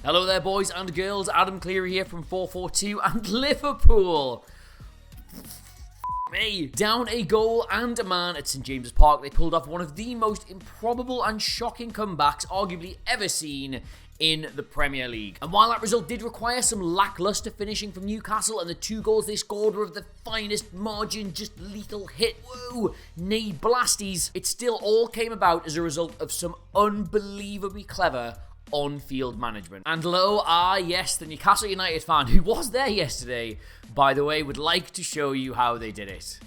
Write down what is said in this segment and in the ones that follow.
Hello there, boys and girls. Adam Cleary here from FourFourTwo and Liverpool. Me. Down a goal and a man at St James's Park, they pulled off one of the most improbable and shocking comebacks arguably ever seen in the Premier League. And while that result did require some lackluster finishing from Newcastle, and the 2 goals they scored were of the finest margin, just lethal hit, whoa, nay blasties, it still all came about as a result of some unbelievably clever on-field management. And lo, yes, the Newcastle United fan who was there yesterday, by the way, would like to show you how they did it.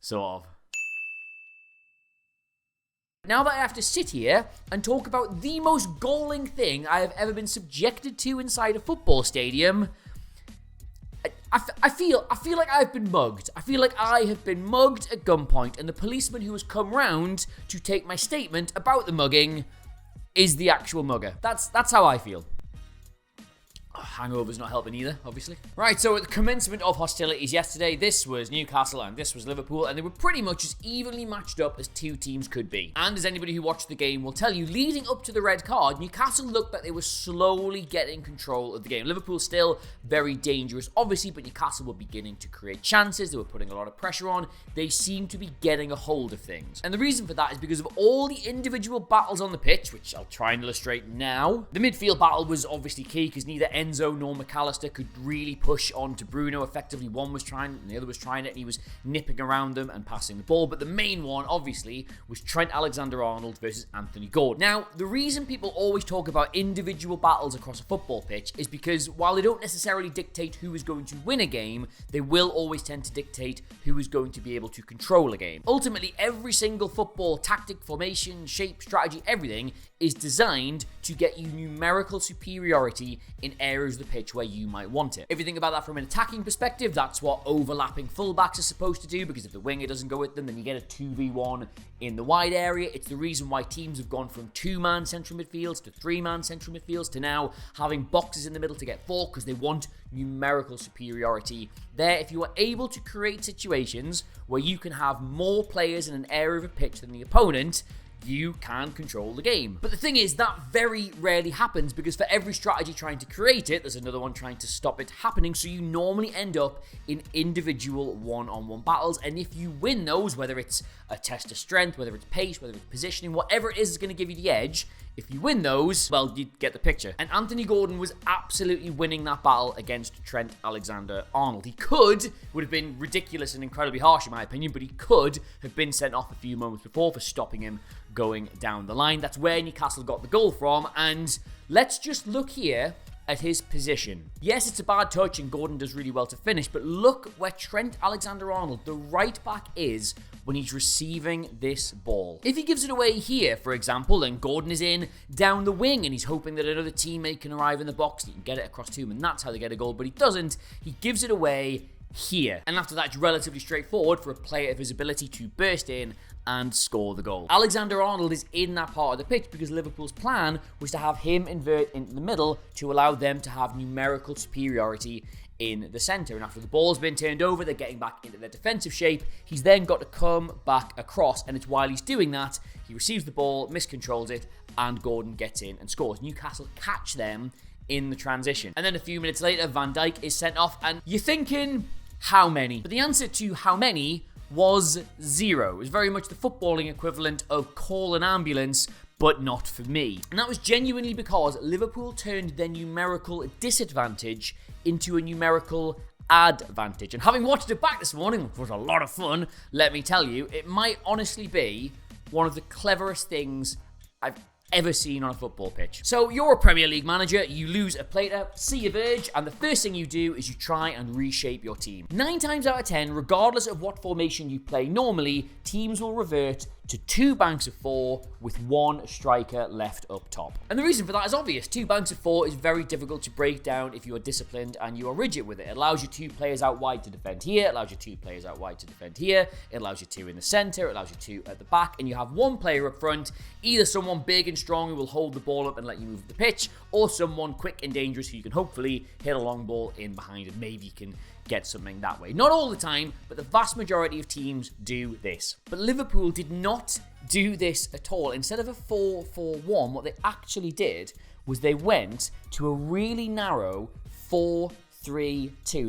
Sort of. Now that I have to sit here and talk about the most galling thing I have ever been subjected to inside a football stadium, I feel like I've been mugged. I feel like I have been mugged at gunpoint, and the policeman who has come round to take my statement about the mugging is the actual mugger. That's how I feel. Hangover's not helping either, obviously. Right, so at the commencement of hostilities yesterday, this was Newcastle and this was Liverpool, and they were pretty much as evenly matched up as 2 teams could be. And as anybody who watched the game will tell you, leading up to the red card, Newcastle looked like they were slowly getting control of the game. Liverpool still very dangerous, obviously, but Newcastle were beginning to create chances. They were putting a lot of pressure on. They seemed to be getting a hold of things. And the reason for that is because of all the individual battles on the pitch, which I'll try and illustrate now. The midfield battle was obviously key because neither Enzo nor McAllister could really push on to Bruno effectively. One was trying and the other was trying it, and he was nipping around them and passing the ball. But the main one, obviously, was Trent Alexander-Arnold versus Anthony Gordon. Now, the reason people always talk about individual battles across a football pitch is because while they don't necessarily dictate who is going to win a game, they will always tend to dictate who is going to be able to control a game. Ultimately, every single football tactic, formation, shape, strategy, everything is designed to get you numerical superiority in areas of the pitch where you might want it. If you think about that from an attacking perspective, that's what overlapping fullbacks are supposed to do, because if the winger doesn't go with them, then you get a 2v1 in the wide area. It's the reason why teams have gone from 2-man central midfields to 3-man central midfields to now having boxes in the middle to get 4, because they want numerical superiority there. If you are able to create situations where you can have more players in an area of a pitch than the opponent, you can control the game. But the thing is, that very rarely happens, because for every strategy trying to create it, there's another one trying to stop it happening. So you normally end up in individual one-on-one battles. And if you win those, whether it's a test of strength, whether it's pace, whether it's positioning, whatever it is going to give you the edge, if you win those, well, you get the picture. And Anthony Gordon was absolutely winning that battle against Trent Alexander-Arnold. He would have been ridiculous and incredibly harsh in my opinion, but he could have been sent off a few moments before for stopping him going down the line. That's where Newcastle got the goal from, and let's just look here at his position. Yes, it's a bad touch and Gordon does really well to finish, but look where Trent Alexander-Arnold, the right back, is when he's receiving this ball. If he gives it away here, for example, then Gordon is in down the wing and he's hoping that another teammate can arrive in the box, he can get it across to him, and that's how they get a goal, but he doesn't. He gives it away here. And after that, it's relatively straightforward for a player of his ability to burst in and score the goal. Alexander-Arnold is in that part of the pitch because Liverpool's plan was to have him invert into the middle to allow them to have numerical superiority in the centre. And after the ball's been turned over, they're getting back into their defensive shape. He's then got to come back across, and it's while he's doing that, he receives the ball, miscontrols it, and Gordon gets in and scores. Newcastle catch them in the transition. And then a few minutes later, Van Dijk is sent off, and you're thinking, how many? But the answer to how many was 0. It was very much the footballing equivalent of call an ambulance, but not for me. And that was genuinely because Liverpool turned their numerical disadvantage into a numerical advantage. And having watched it back this morning, which was a lot of fun, let me tell you, it might honestly be one of the cleverest things I've ever seen on a football pitch. So you're a Premier League manager, you lose a player, see your Virg, and the first thing you do is you try and reshape your team. 9 times out of 10, regardless of what formation you play normally, teams will revert to 2 banks of 4 with 1 striker left up top. And the reason for that is obvious. 2 banks of 4 is very difficult to break down if you are disciplined and you are rigid with it. It allows you 2 players out wide to defend here, it allows you 2 players out wide to defend here, it allows you 2 in the centre, it allows you 2 at the back, and you have 1 player up front, either someone big and strong who will hold the ball up and let you move the pitch, or someone quick and dangerous who you can hopefully hit a long ball in behind, and maybe you can get something that way. Not all the time, but the vast majority of teams do this. But Liverpool did not do this at all. Instead of a 4-4-1, what they actually did was they went to a really narrow 4-3-2.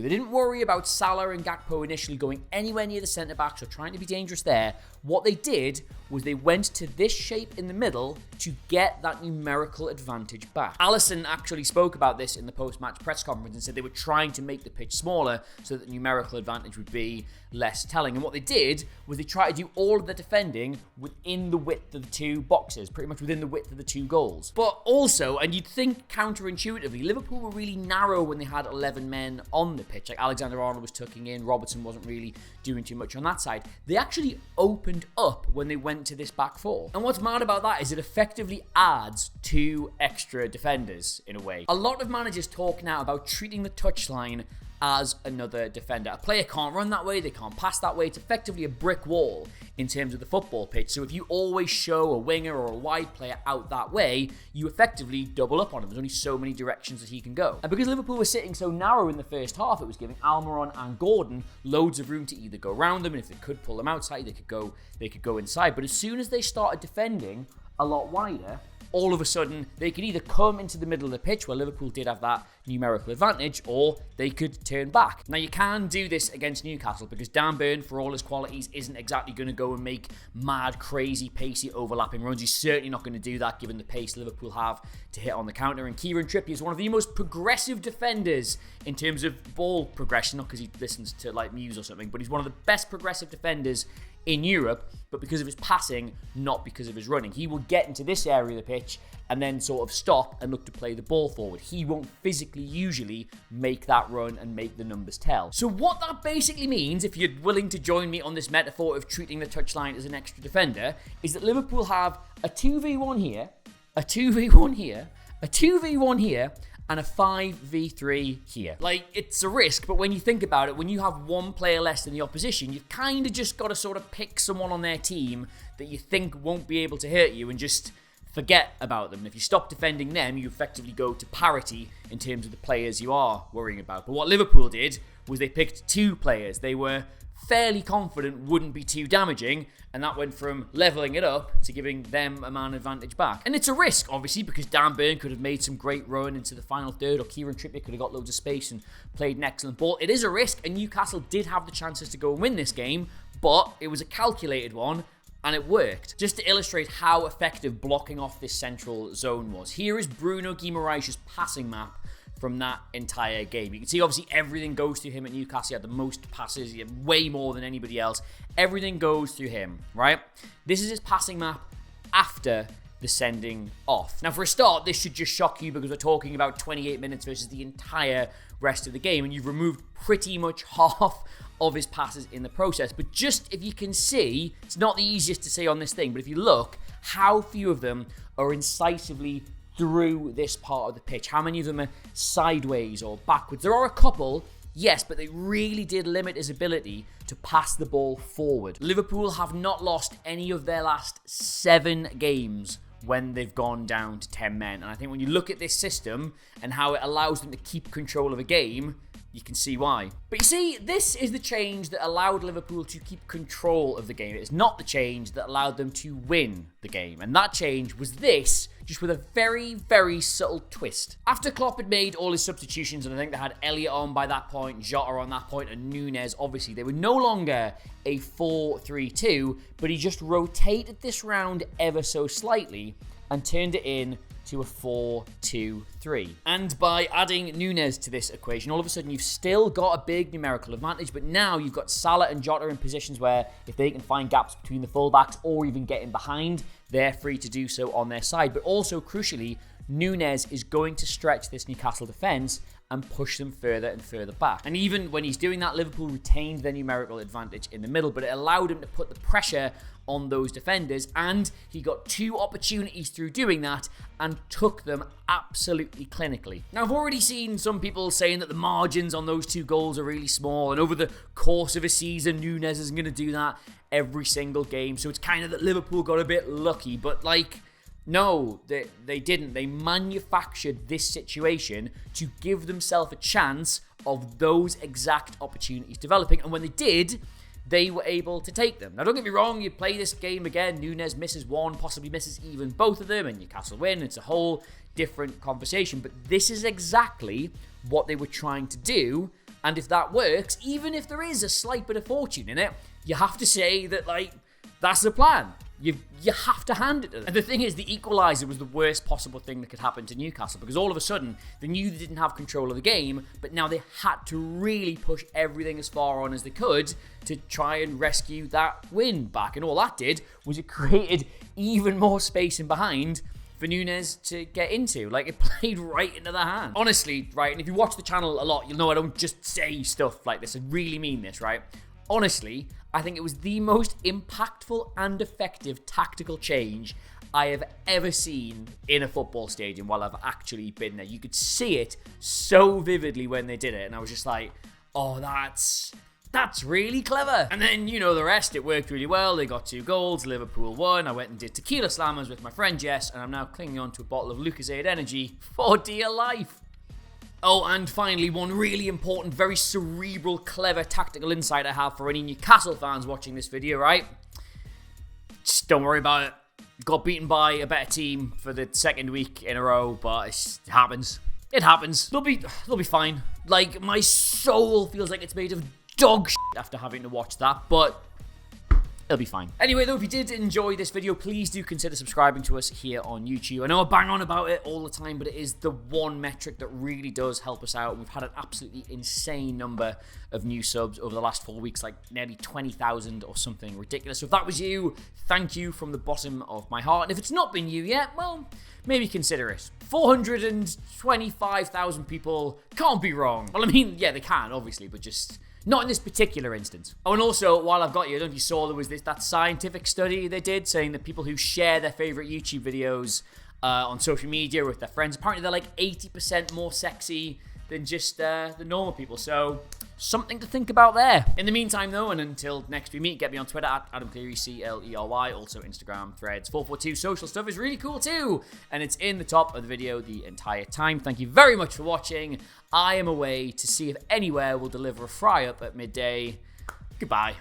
They didn't worry about Salah and Gakpo initially going anywhere near the centre-backs or trying to be dangerous there. What they did was they went to this shape in the middle to get that numerical advantage back. Alisson actually spoke about this in the post-match press conference and said they were trying to make the pitch smaller so that the numerical advantage would be less telling. And what they did was they tried to do all of the defending within the width of the two boxes, pretty much within the width of the two goals. But also, and you'd think counterintuitively, Liverpool were really narrow when they had 11 men on the pitch. Like Alexander-Arnold was tucking in, Robertson wasn't really doing too much on that side. They actually opened up when they went to this back four. And what's mad about that is it effectively adds 2 extra defenders in a way. A lot of managers talk now about treating the touchline as another defender. A player can't run that way, they can't pass that way. It's effectively a brick wall in terms of the football pitch. So if you always show a winger or a wide player out that way, you effectively double up on him. There's only so many directions that he can go. And because Liverpool was sitting so narrow in the first half, it was giving Almiron and Gordon loads of room to either go around them, and if they could pull them outside, they could go inside. But as soon as they started defending a lot wider, all of a sudden, they could either come into the middle of the pitch, where Liverpool did have that numerical advantage, or they could turn back. Now, you can do this against Newcastle, because Dan Burn, for all his qualities, isn't exactly going to go and make mad, crazy, pacey, overlapping runs. He's certainly not going to do that, given the pace Liverpool have to hit on the counter. And Kieran Trippier is one of the most progressive defenders in terms of ball progression, not because he listens to, like, Muse or something, but he's one of the best progressive defenders in Europe, but because of his passing, not because of his running. He will get into this area of the pitch and then sort of stop and look to play the ball forward. He won't physically usually make that run and make the numbers tell. So what that basically means, if you're willing to join me on this metaphor of treating the touchline as an extra defender, is that Liverpool have a 2v1 here, a 2v1 here, a 2v1 here, and a 5v3 here. Like, it's a risk, but when you think about it, when you have one player less than the opposition, you've kind of just got to sort of pick someone on their team that you think won't be able to hurt you and just forget about them. And if you stop defending them, you effectively go to parity in terms of the players you are worrying about. But what Liverpool did was they picked 2 players they were fairly confident wouldn't be too damaging, and that went from levelling it up to giving them a man advantage back. And it's a risk, obviously, because Dan Burn could have made some great run into the final third, or Kieran Trippier could have got loads of space and played an excellent ball. It is a risk, and Newcastle did have the chances to go and win this game, but it was a calculated one, and it worked. Just to illustrate how effective blocking off this central zone was, here is Bruno Guimaraes' passing map from that entire game. You can see obviously everything goes through him at Newcastle. He had the most passes, he had way more than anybody else. Everything goes through him, right? This is his passing map after the sending off. Now, for a start, this should just shock you because we're talking about 28 minutes versus the entire rest of the game, and you've removed pretty much half of his passes in the process. But just if you can see, it's not the easiest to say on this thing, but if you look, how few of them are incisively through this part of the pitch. How many of them are sideways or backwards? There are a couple, yes, but they really did limit his ability to pass the ball forward. Liverpool have not lost any of their last 7 games when they've gone down to 10 men. And I think when you look at this system and how it allows them to keep control of a game, you can see why. But you see, this is the change that allowed Liverpool to keep control of the game. It's not the change that allowed them to win the game. And that change was this, just with a very, very subtle twist. After Klopp had made all his substitutions, and I think they had Elliott on by that point, Jota on that point, and Nunez, obviously, they were no longer a 4-3-2, but he just rotated this round ever so slightly and turned it in to a 4-2-3. And by adding Nunez to this equation, all of a sudden you've still got a big numerical advantage, but now you've got Salah and Jota in positions where if they can find gaps between the fullbacks or even get in behind, they're free to do so on their side. But also, crucially, Nunez is going to stretch this Newcastle defence and push them further and further back. And even when he's doing that, Liverpool retained their numerical advantage in the middle, but it allowed him to put the pressure on those defenders, and he got 2 opportunities through doing that and took them absolutely clinically. Now, I've already seen some people saying that the margins on those 2 goals are really small, and over the course of a season, Nunez isn't going to do that every single game, so it's kind of that Liverpool got a bit lucky, but like, no, they didn't. They manufactured this situation to give themselves a chance of those exact opportunities developing. And when they did, they were able to take them. Now, don't get me wrong, you play this game again, Nunez misses one, possibly misses even both of them, and Newcastle win. It's a whole different conversation. But this is exactly what they were trying to do. And if that works, even if there is a slight bit of fortune in it, you have to say that, like, that's the plan. You have to hand it to them. And the thing is, the equaliser was the worst possible thing that could happen to Newcastle, because all of a sudden, they knew they didn't have control of the game, but now they had to really push everything as far on as they could to try and rescue that win back. And all that did was it created even more space in behind for Nunez to get into. Like, it played right into their hand. Honestly, right, and if you watch the channel a lot, you'll know I don't just say stuff like this. I really mean this, right? Honestly, I think it was the most impactful and effective tactical change I have ever seen in a football stadium while I've actually been there. You could see it so vividly when they did it, and I was just like, oh, that's really clever. And then, you know the rest. It worked really well. They got 2 goals. Liverpool won. I went and did tequila slammers with my friend Jess, and I'm now clinging on to a bottle of Lucozade Energy for dear life. Oh, and finally, one really important, very cerebral, clever tactical insight I have for any Newcastle fans watching this video, right? Just don't worry about it. Got beaten by a better team for the second week in a row, but it happens. It happens. They'll be fine. Like, my soul feels like it's made of dog shit after having to watch that, but it'll be fine. Anyway, though, if you did enjoy this video, please do consider subscribing to us here on YouTube. I know I bang on about it all the time, but it is the one metric that really does help us out. We've had an absolutely insane number of new subs over the last 4 weeks, like nearly 20,000 or something ridiculous. So if that was you, thank you from the bottom of my heart. And if it's not been you yet, well, maybe consider it. 425,000 people can't be wrong. Well, I mean, yeah, they can, obviously, but just not in this particular instance. Oh, and also, while I've got you, I don't know if you saw, there was that scientific study they did saying that people who share their favorite YouTube videos on social media with their friends, apparently they're like 80% more sexy than just the normal people. So, something to think about there. In the meantime, though, and until next we meet, get me on Twitter at Adam Cleary, Clery. Also Instagram, Threads, FourFourTwo. Social stuff is really cool too, and it's in the top of the video the entire time. Thank you very much for watching. I am away to see if Anywhere will deliver a fry-up at midday. Goodbye.